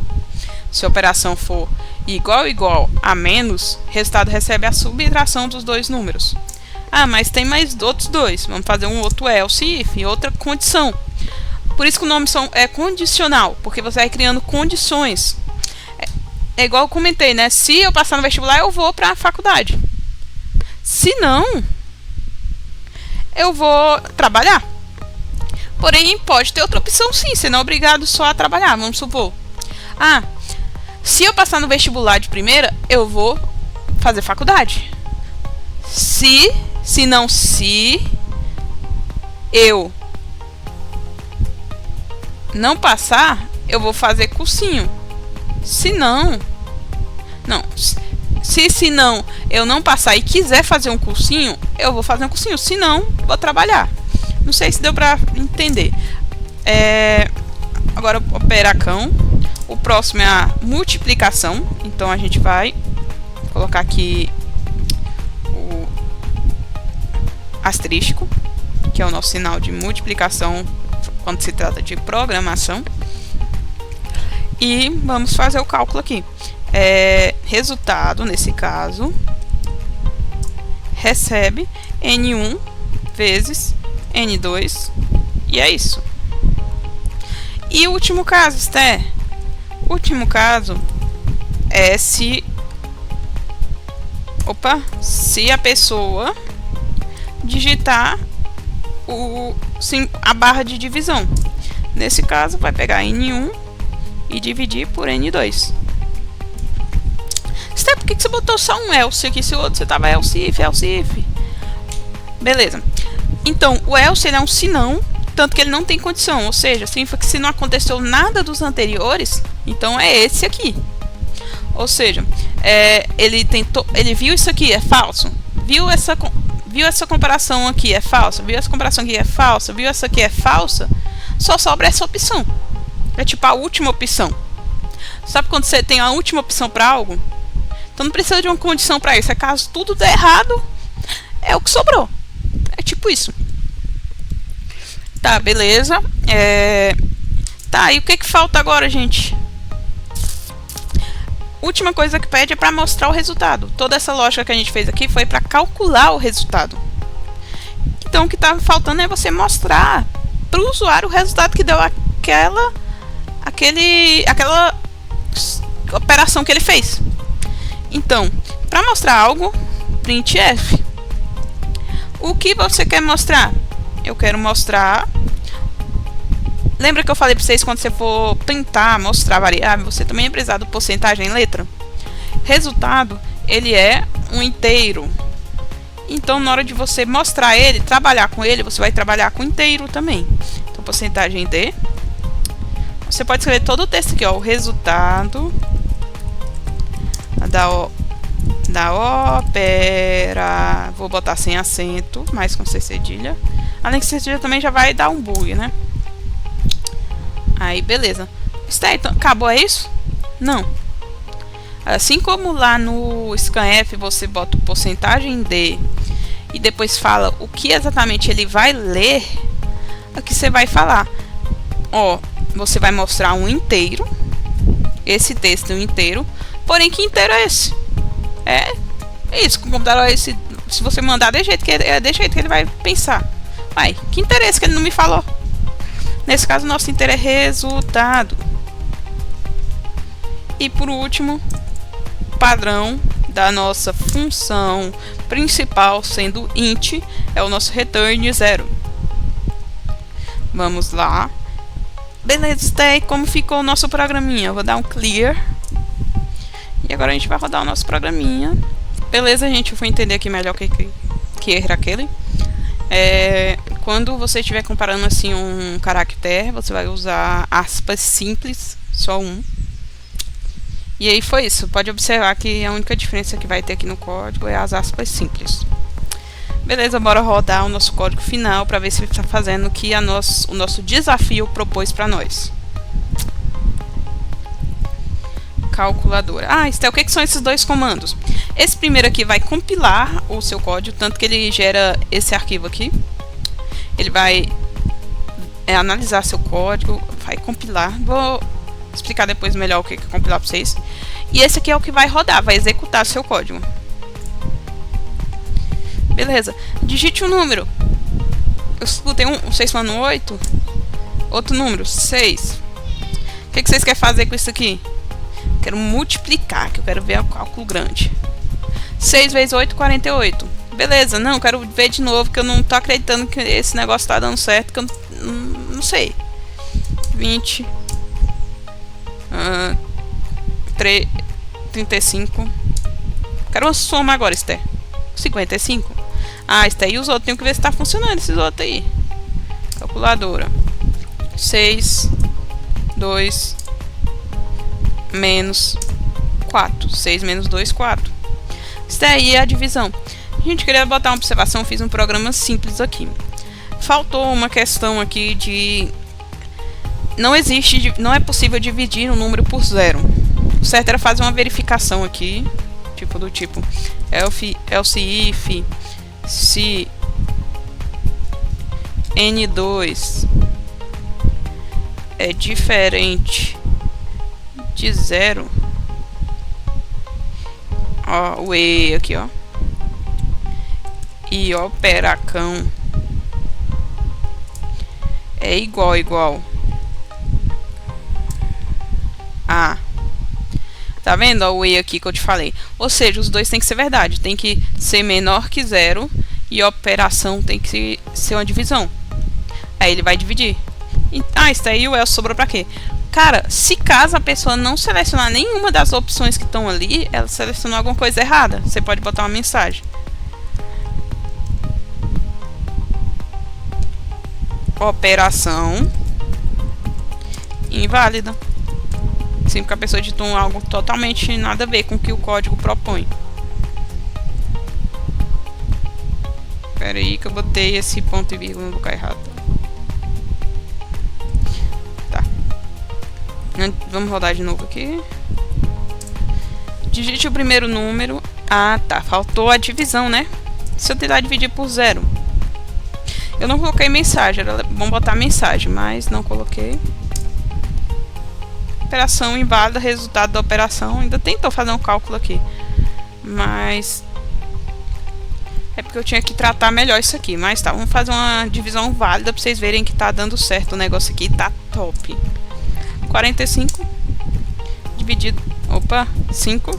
se a operação for igual a menos, o resultado recebe a subtração dos dois números. Ah, mas tem mais outros dois. Vamos fazer um outro else if, outra condição. Por isso que o nome é condicional, porque você vai criando condições. É igual eu comentei, né? Se eu passar no vestibular, eu vou para a faculdade. Se não, eu vou trabalhar. Porém, pode ter outra opção sim, você não é obrigado só a trabalhar, vamos supor. Ah, se eu passar no vestibular de primeira, eu vou fazer faculdade. Se eu não passar, eu vou fazer cursinho. Se não, eu não passar e quiser fazer um cursinho, eu vou fazer um cursinho. Se não, vou trabalhar. Não sei se deu pra entender. Agora, operacão. O próximo é a multiplicação. Então, a gente vai colocar aqui o asterístico, que é o nosso sinal de multiplicação quando se trata de programação. E vamos fazer o cálculo aqui. Resultado, nesse caso, recebe N1 vezes N2. E é isso. E o último caso, Esther? O último caso é se a pessoa digitar a barra de divisão. Nesse caso, vai pegar N1 e dividir por N2. Esther, por que você botou só um else aqui? Se o outro você tava else if. Beleza. Então, o else ele é um senão, tanto que ele não tem condição. Ou seja, significa que se não aconteceu nada dos anteriores, então é esse aqui. Ou seja, ele viu isso aqui, é falso. Viu essa comparação aqui, é falsa. Viu essa comparação aqui, é falsa. Viu essa aqui, é falsa. Só sobra essa opção. É tipo a última opção. Sabe quando você tem a última opção para algo? Então não precisa de uma condição para isso. É caso tudo der errado, é o que sobrou. É tipo isso. Tá, beleza. Tá, e o que falta agora, gente? Última coisa que pede é para mostrar o resultado. Toda essa lógica que a gente fez aqui foi para calcular o resultado. Então o que tá faltando é você mostrar para o usuário o resultado que deu aquela operação que ele fez. Então, para mostrar algo, printf. O que você quer mostrar? Eu quero mostrar. Lembra que eu falei para vocês, quando você for printar, mostrar variável, você também é precisado de porcentagem em letra? Resultado, ele é um inteiro. Então, na hora de você mostrar ele, trabalhar com ele, você vai trabalhar com inteiro também. Então, porcentagem D. Você pode escrever todo o texto aqui, ó. O resultado da ópera. Vou botar sem acento, mas com C cedilha. Além que C cedilha também já vai dar um bug, né? Aí, beleza. Então, acabou, é isso? Não. Assim como lá no scanf você bota o porcentagem D e depois fala o que exatamente ele vai ler, aqui você vai falar. Ó, você vai mostrar um inteiro. Esse texto é um inteiro. Porém, que inteiro é esse? É isso. Com o computador, se você mandar desse jeito que ele vai pensar. Vai, que interesse que ele não me falou? Nesse caso, nosso inteiro é resultado. E por último, padrão da nossa função principal, sendo int, é o nosso return 0. Vamos lá. Beleza, e como ficou o nosso programinha? Eu vou dar um clear. E agora a gente vai rodar o nosso programinha. Beleza, gente, eu vou entender aqui melhor que erro aquele. Quando você estiver comparando assim um caractere, você vai usar aspas simples, só um. E aí foi isso. Pode observar que a única diferença que vai ter aqui no código é as aspas simples. Beleza, bora rodar o nosso código final para ver se ele está fazendo o que o nosso desafio propôs para nós. Calculadora. Estel, o que são esses dois comandos? Esse primeiro aqui vai compilar o seu código, tanto que ele gera esse arquivo aqui. Ele vai analisar seu código, vai compilar. Vou explicar depois melhor o que é compilar para vocês. E esse aqui é o que vai rodar, vai executar seu código. Beleza, digite um número. Eu escutei vocês falando 8. Outro número, 6. O que vocês querem fazer com isso aqui? Quero multiplicar, que eu quero ver o cálculo grande. 6 vezes 8, 48. Beleza, não, quero ver de novo, que eu não tô acreditando que esse negócio tá dando certo, que eu não sei. 20. 35. Quero uma soma agora, Esther. 55. Esther, e os outros? Tenho que ver se tá funcionando esses outros aí. Calculadora. 6, 2, menos 4. 6 menos 2, 4. Isso daí é a divisão. A gente queria botar uma observação, fiz um programa simples aqui. Faltou uma questão aqui de... Não é possível dividir um número por zero. O certo era fazer uma verificação aqui, do tipo else if se n2 é diferente de zero. O e aqui, e operacão é igual a... Tá vendo o e aqui que eu te falei? Ou seja, os dois tem que ser verdade. Tem que ser menor que zero e a operação tem que ser uma divisão. Aí ele vai dividir. Isso aí o else sobrou pra quê? Cara, se caso a pessoa não selecionar nenhuma das opções que estão ali, ela selecionou alguma coisa errada. Você pode botar uma mensagem. Operação inválida. Sim, porque a pessoa digitou algo totalmente nada a ver com o que o código propõe. Espera aí que eu botei esse ponto e vírgula no lugar errado. Tá. Vamos rodar de novo aqui. Digite o primeiro número. Tá. Faltou a divisão, né? Se eu tentar dividir por zero. Eu não coloquei mensagem. Era bom botar mensagem, mas não coloquei. Operação inválida, resultado da operação. Ainda tentou fazer um cálculo aqui, mas é porque eu tinha que tratar melhor isso aqui. Mas tá, vamos fazer uma divisão válida para vocês verem que tá dando certo o negócio aqui. Tá top. 45 dividido, 5.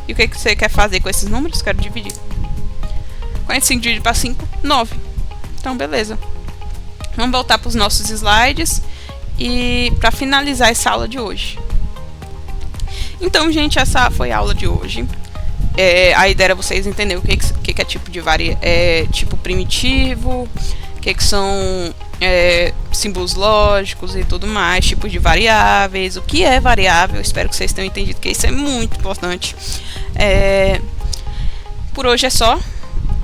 E o que você quer fazer com esses números? Quero dividir. 45 dividido para 5, 9. Então beleza. Vamos voltar para os nossos slides e para finalizar essa aula de hoje. Então, gente, essa foi a aula de hoje. A ideia era vocês entenderem o que é tipo de tipo primitivo, o que são símbolos lógicos e tudo mais, tipos de variáveis, o que é variável. Espero que vocês tenham entendido, que isso é muito importante. Por hoje é só.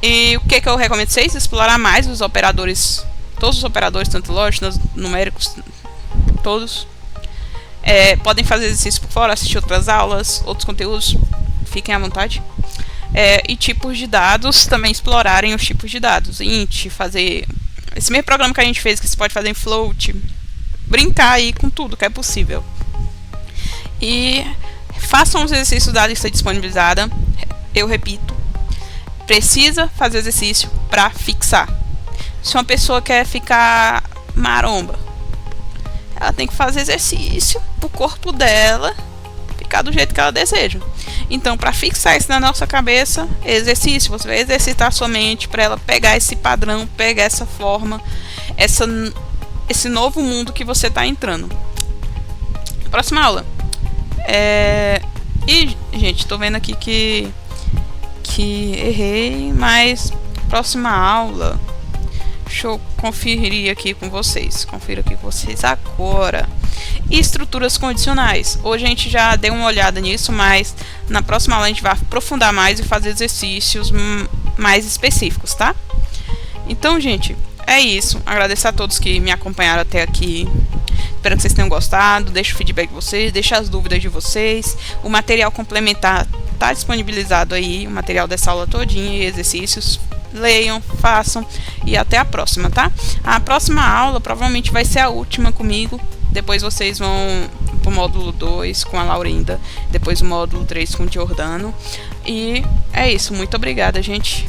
E o que eu recomendo vocês? Explorar mais os operadores, todos os operadores, tanto lógicos, numéricos, todos. Podem fazer exercício por fora, assistir outras aulas, outros conteúdos, fiquem à vontade. E tipos de dados, também explorarem os tipos de dados. Int, fazer esse mesmo programa que a gente fez, que você pode fazer em float, brincar aí com tudo que é possível. E façam os exercícios da lista disponibilizada. Eu repito, precisa fazer exercício para fixar. Se uma pessoa quer ficar maromba, ela tem que fazer exercício pro corpo dela ficar do jeito que ela deseja. Então, para fixar isso na nossa cabeça, exercício. Você vai exercitar a sua mente para ela pegar esse padrão, pegar essa forma, esse novo mundo que você está entrando. Próxima aula. E, gente, tô vendo aqui que errei, mas próxima aula. Deixa eu conferir aqui com vocês. Confiro aqui com vocês agora. E estruturas condicionais. Hoje a gente já deu uma olhada nisso, mas na próxima aula a gente vai aprofundar mais e fazer exercícios mais específicos, tá? Então, gente, é isso. Agradeço a todos que me acompanharam até aqui. Espero que vocês tenham gostado. Deixe o feedback de vocês, deixe as dúvidas de vocês. O material complementar está disponibilizado aí, o material dessa aula todinha e exercícios. Leiam, façam e até a próxima, tá? A próxima aula provavelmente vai ser a última comigo. Depois vocês vão pro módulo 2 com a Laurinda. Depois o módulo 3 com o Giordano. E é isso. Muito obrigada, gente.